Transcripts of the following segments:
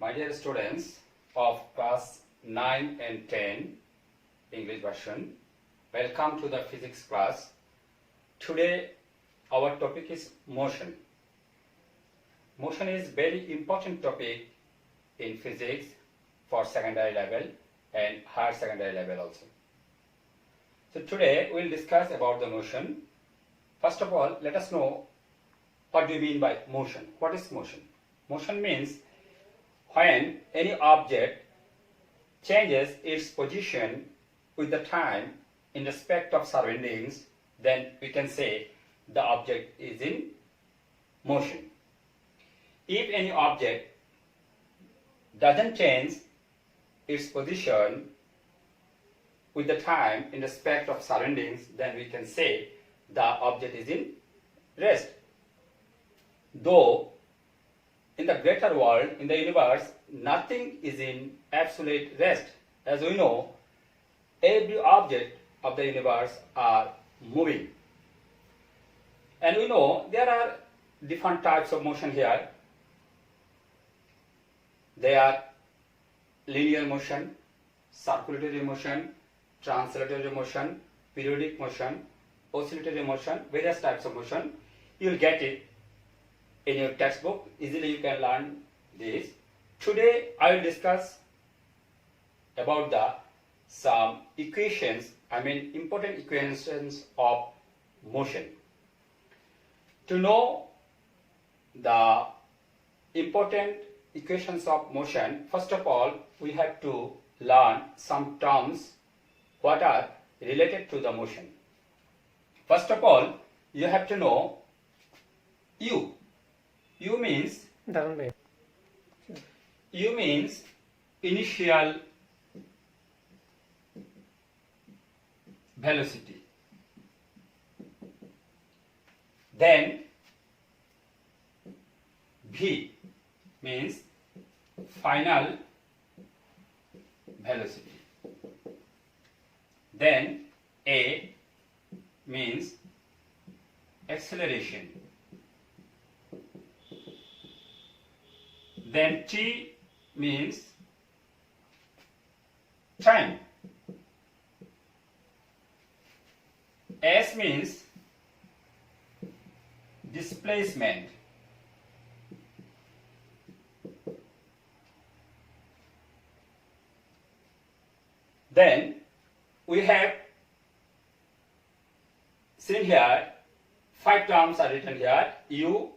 My dear students of class 9 and 10 English version, welcome to the physics class. Today our topic is motion. Motion is very important topic in physics for secondary level and higher secondary level also. So today we will discuss about the motion. First of all, let us know what do you mean by motion. What is motion? Motion means when any object changes its position with the time in respect of surroundings, then we can say the object is in motion. If any object doesn't change its position with the time in respect of surroundings, then we can say the object is in rest. Though in the greater world, in the universe, nothing is in absolute rest. As we know, every object of the universe are moving. And we know there are different types of motion here. They are linear motion, circulatory motion, translatory motion, periodic motion, oscillatory motion, various types of motion. You will get it in your textbook. Easily you can learn this. Today I will discuss about some equations, important equations of motion. To know the important equations of motion, first of all we have to learn some terms what are related to the motion. First of all, you have to know U. U means initial velocity. Then V means final velocity. Then A means acceleration. Then T means time. S means displacement. Then we have seen here 5 terms are written here. U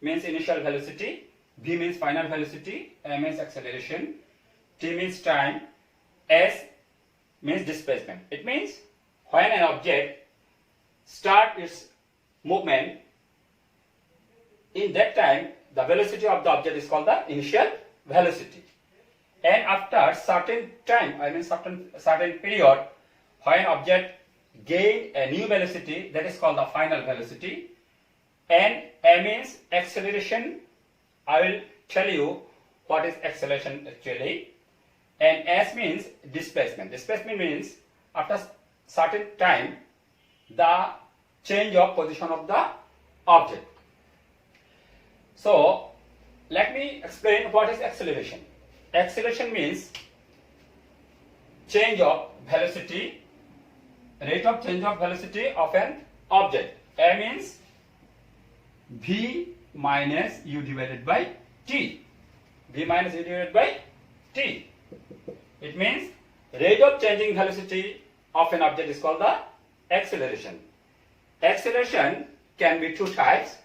means initial velocity, V means final velocity, M means acceleration, T means time, S means displacement. It means when an object starts its movement, in that time the velocity of the object is called the initial velocity. And after certain time, certain period, when object gain a new velocity, that is called the final velocity. And M means acceleration. I will tell you what is acceleration actually. And S means displacement. Displacement means after certain time the change of position of the object. So let me explain what is acceleration. Acceleration means change of velocity, rate of change of velocity of an object. A means V minus U divided by T. V minus U divided by T. It means rate of changing velocity of an object is called the acceleration. Acceleration can be 2 types: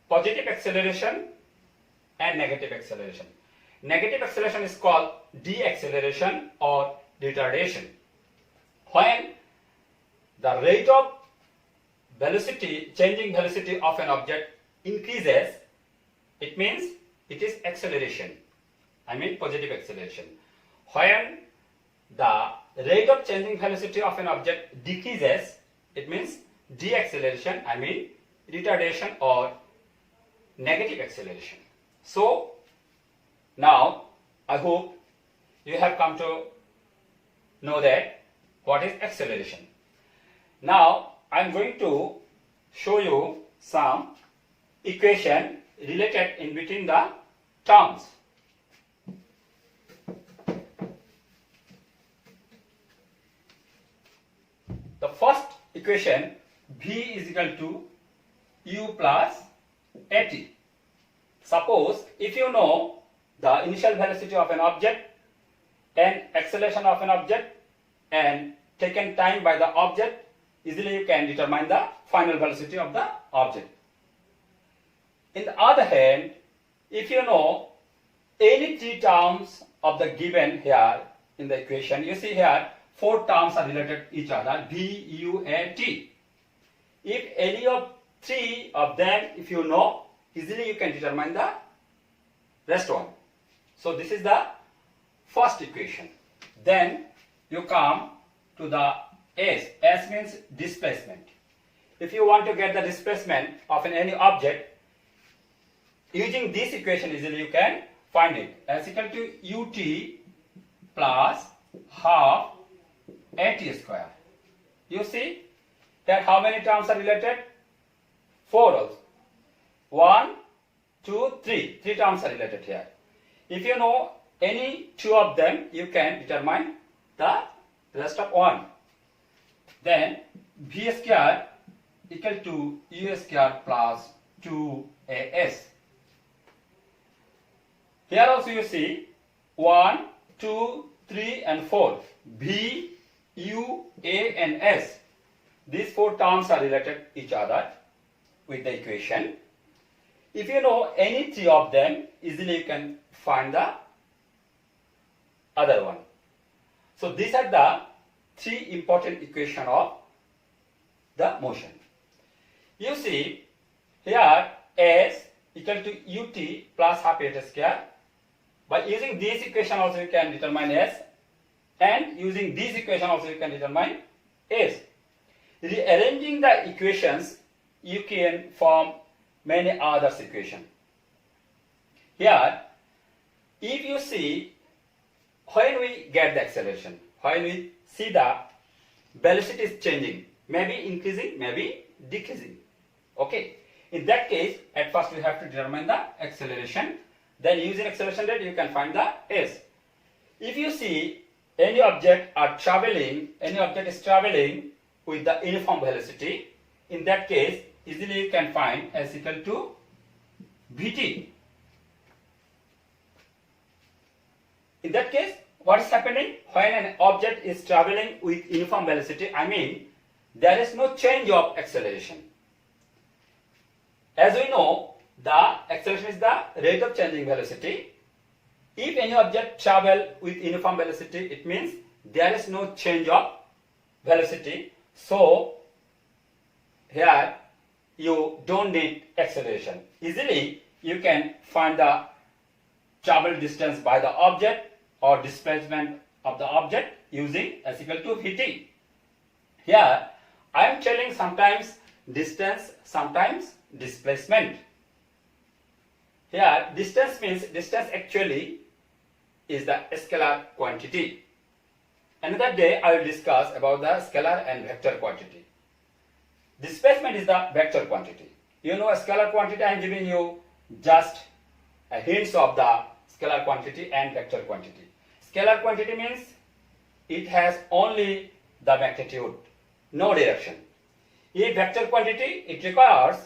positive acceleration and negative acceleration. Negative acceleration is called deceleration or retardation. When the rate of velocity, changing velocity of an object increases, it means it is acceleration. Positive acceleration. When the rate of changing velocity of an object decreases, it means deceleration, retardation or negative acceleration. So now I hope you have come to know that what is acceleration. Now I am going to show you some equation related in between the terms. equation v is equal to u plus at. Suppose if you know the initial velocity of an object and acceleration of an object and taken time by the object, easily you can determine the final velocity of the object. In the other hand, if you know any three terms of the given here in the equation, you see here four terms are related to each other, v, u and t. If any of three of them if you know, easily you can determine the rest one. So this is the first equation. Then you come to the s. S means displacement. If you want to get the displacement of any object, using this equation easily you can find it. S equal to ut plus half at square. You see that how many terms are related? 4 also. 1, 2, 3. 3 terms are related here. If you know any two of them, you can determine the rest of one. Then v square equal to u square plus 2as. Here also you see 1, 2, 3 and 4. v, u, a and s. These four terms are related each other with the equation. If you know any three of them, easily you can find the other one. So these are the three important equations of the motion. You see here s equal to ut plus half at square. By using this equation also you can determine s, and using this equation also you can determine s. Rearranging the equations, you can form many other equations. Here, if you see, when we get the acceleration, when we see the velocity is changing, maybe increasing, maybe decreasing. Okay. In that case, at first we have to determine the acceleration. Then using acceleration rate, you can find the s. If you see any object is traveling with the uniform velocity, in that case, easily you can find s equal to vt. In that case, what is happening? When an object is traveling with uniform velocity, I mean, there is no change of acceleration. As we know, the acceleration is the rate of changing velocity. If any object travel with uniform velocity, it means there is no change of velocity. So, here you don't need acceleration. Easily you can find the travel distance by the object or displacement of the object using s equal to vt. Here I am telling sometimes distance, sometimes displacement. Here distance means distance actually is the scalar quantity. Another day I will discuss about the scalar and vector quantity. Displacement is the vector quantity. You know a scalar quantity, I am giving you just a hints of the scalar quantity and vector quantity. Scalar quantity means it has only the magnitude, no direction. If vector quantity, it requires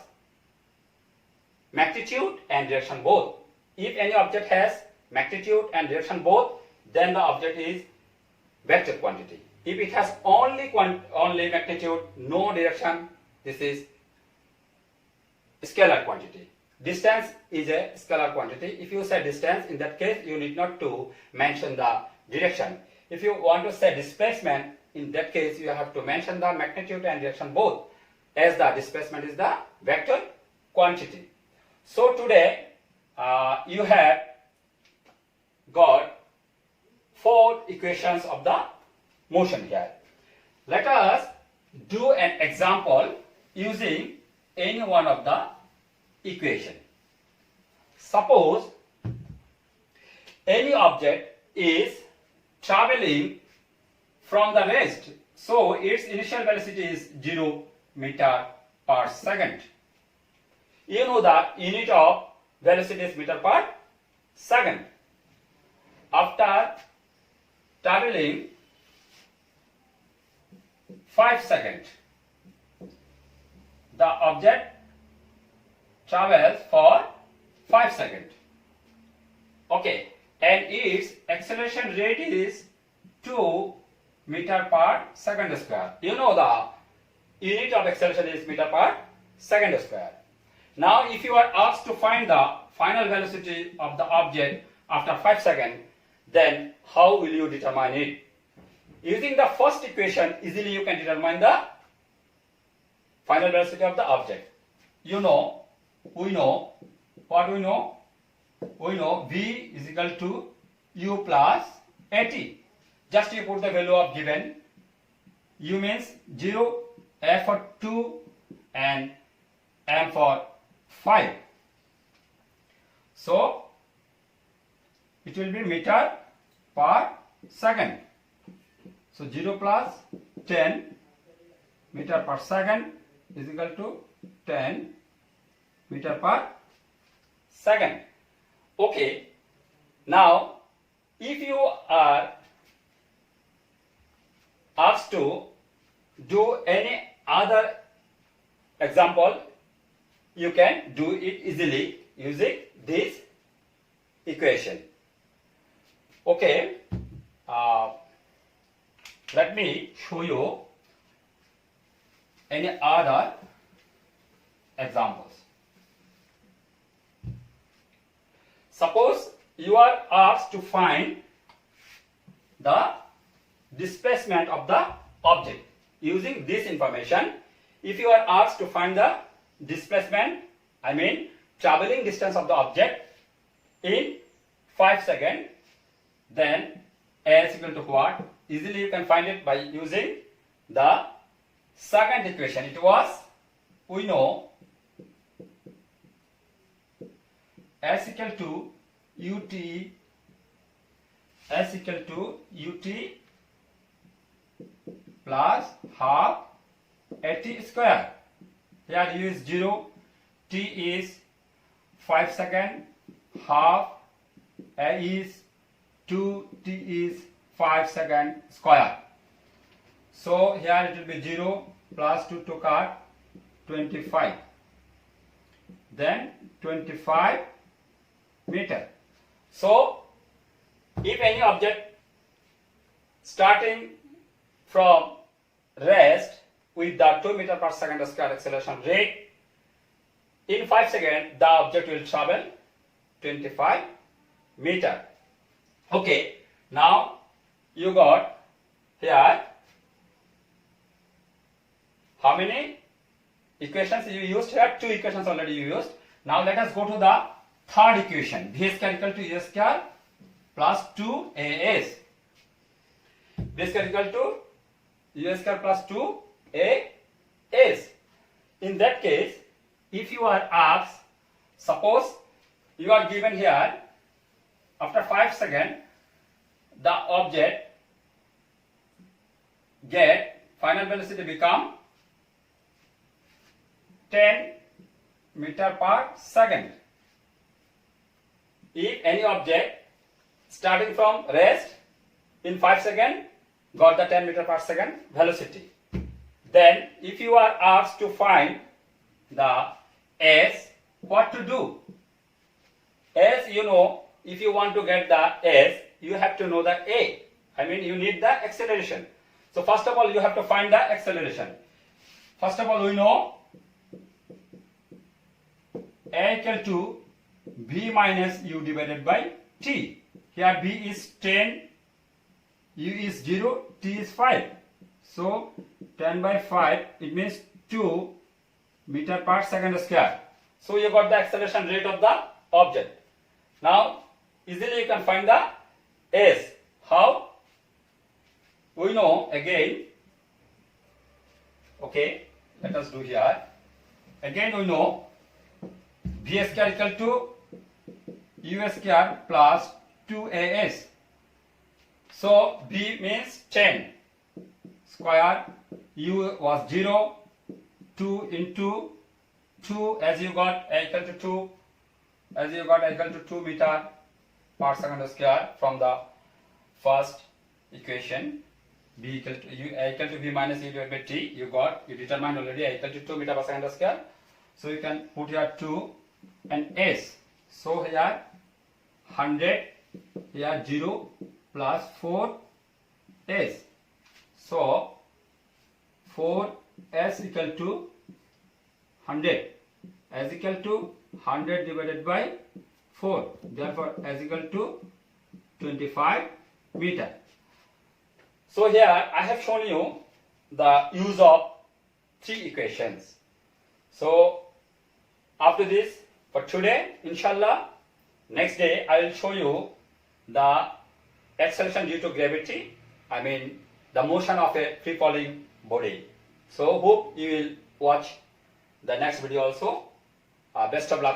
magnitude and direction both. If any object has magnitude and direction both, then the object is vector quantity. If it has only magnitude, no direction, this is scalar quantity. Distance is a scalar quantity. If you say distance, in that case you need not to mention the direction. If you want to say displacement, in that case you have to mention the magnitude and direction both, as the displacement is the vector quantity. So today you have got 4 equations of the motion here. Let us do an example using any one of the equation. Suppose any object is traveling from the rest, so its initial velocity is 0 meter per second. You know the unit of velocity is meter per second. After traveling 5 seconds, the object travels for 5 seconds. Okay, and its acceleration rate is 2 meter per second square. You know the unit of acceleration is meter per second square. Now if you are asked to find the final velocity of the object after 5 seconds, then how will you determine it? Using the first equation, easily you can determine the final velocity of the object. We know, what we know? We know V is equal to U plus AT. Just you put the value of given. U means 0, F for 2 and M for 5. So it will be meter per second. So 0 plus 10 meter per second is equal to 10 meter per second. Okay, now if you are asked to do any other example, you can do it easily using this equation. Okay, let me show you any other examples. Suppose you are asked to find the displacement of the object. Using this information, if you are asked to find the displacement, I mean traveling distance of the object in 5 seconds, then A is equal to what? Easily you can find it by using the second equation. It was, we know, S equal to ut, S equal to ut plus half at square. Here u is 0, t is 5 seconds, half a is 2, t is 5 seconds square. So here it will be 0 plus 2 to cut 25. Then 25 meter. So if any object starting from rest with the 2 meter per second square acceleration rate, in 5 seconds the object will travel 25 meter. Okay, now you got here how many equations you used here? 2 equations already you used. Now let us go to the third equation. V square equal to U square plus 2AS. V square equal to U square plus 2AS. In that case, if you are asked, suppose you are given here, after 5 seconds, the object get final velocity become 10 meter per second. If any object starting from rest in 5 seconds got the 10 meter per second velocity, then if you are asked to find the S, what to do? S, you know, if you want to get the S, you have to know the A. I mean, you need the acceleration. So first of all, you have to find the acceleration. First of all, we know A equal to V minus U divided by T. Here V is 10, U is 0, T is 5. So 10 by 5, it means 2 meter per second square. So you got the acceleration rate of the object. Now easily you can find the S. How? We know again. Okay, let us do here. Again we know V square equal to U square plus 2AS. So V means 10 square, U was 0, 2 into 2, as you got A equal to 2, as you got A equal to 2 meter per second square from the first equation. B equal to A equal to B minus E divided by T. You determined already A equal to 2 meter per second square. So you can put here 2 and S. So here 100, here 0 plus 4 S. So 4S equal to 100. S equal to 100 divided by 4. Therefore S equal to 25 meter. So here I have shown you the use of three equations. So after this, for today, inshallah, next day I will show you the acceleration due to gravity, I mean the motion of a free falling body. So hope you will watch the next video also. Best of luck.